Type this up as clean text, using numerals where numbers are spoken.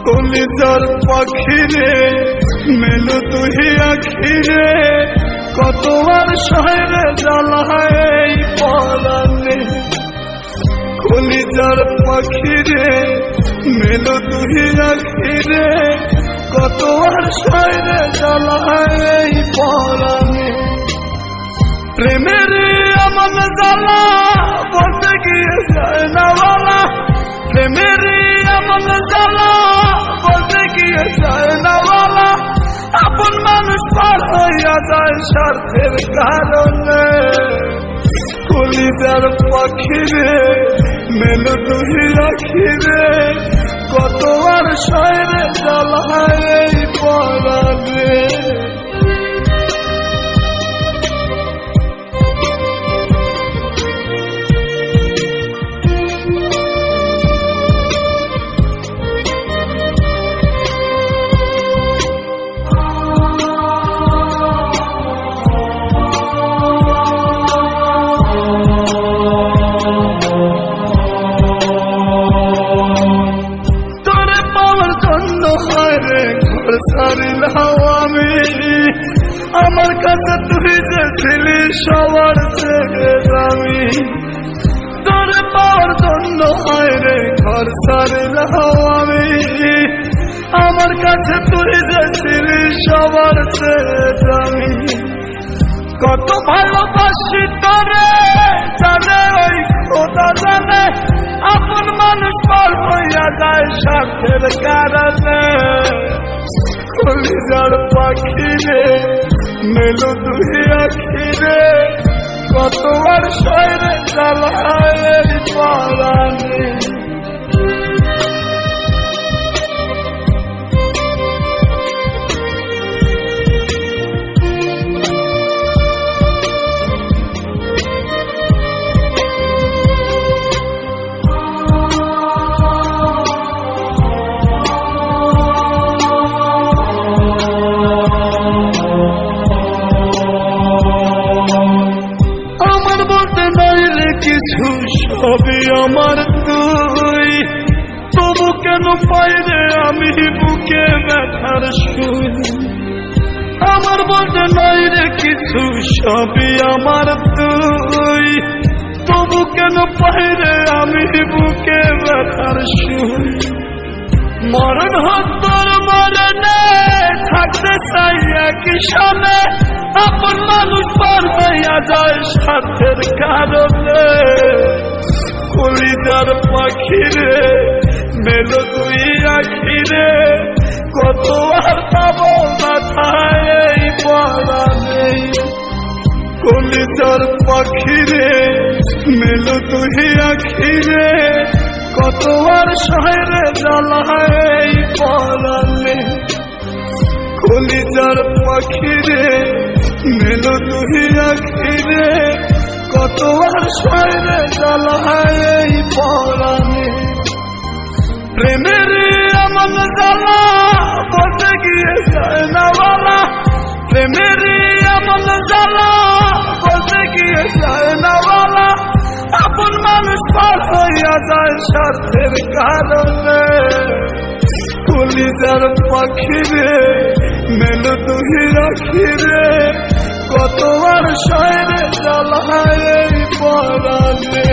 কলিজার পাখিরে মেলো তুই আখিরে কতবার শহরে জ্বালায় পরানে কলিজার পাখিরে মেলো তুই আখিরে কতবার শহরে জ্বালায় পরানে প্রেমের আমন জ্বালা বলতে গিয়ে যায় না বলা প্রেমের আমন জ্বালা বলতে গিয়ে যায় না বলা আপন মানুষ পার হইয়া যায় স্বার্থের কারণে কলিজার পাখিরে মেলো তুই আখিরে কতবার শহরে জ্বালায় পরানে আমার কাছে তুই যে ছিলি সবার চেয়ে দামি তোরে পাওয়ার জন্য হায় রে ঘর ছাড়লাম আমি আমার কাছে তুই যে ছিলি সবার চেয়ে দামি কত ভালোবাসি তোরে জানে ওই খোদা জানে আপন মানুষ পার হইয়া যায় স্বার্থের কারণে কলিজার পাখিরে মেলো তুই আখিরে কতবার শহরে জ্বালায় পরানে সবই আমার তুই তবু কেন পাই রে আমি বুকে ব্যথার সুই আমার বলতে নাই রে কিছু সবই আমার তুই তবু কেন পাই রে আমি বুকে ব্যথার সুই মরণ হত্তর মরণে থাকতে চাই একই সামনে আপন মানুষ পার হইয়া যায় স্বার্থের কারণে কলিজার পাখিরে মেলো তুই আখিরে কত আর পাবো মাথায় পরানে কলিজার পাখিরে মেলো তুই আখিরে কত আর শহরে জ্বালায় পরানে কলিজার পাখিরে মেলো তুই আখিরে কত আর শহরে জ্বালায় পরানে প্রেমের আমন জ্বালা বলতে গিয়ে যায় না বলা প্রেমের আমন জ্বালা বলতে গিয়ে যায় না বলা আপন মানুষ পার হইয়া যায় স্বার্থের কারণে কলিজার পাখিরে মেলো তুই আখিরে কত আর শহরে জ্বালায় পরানে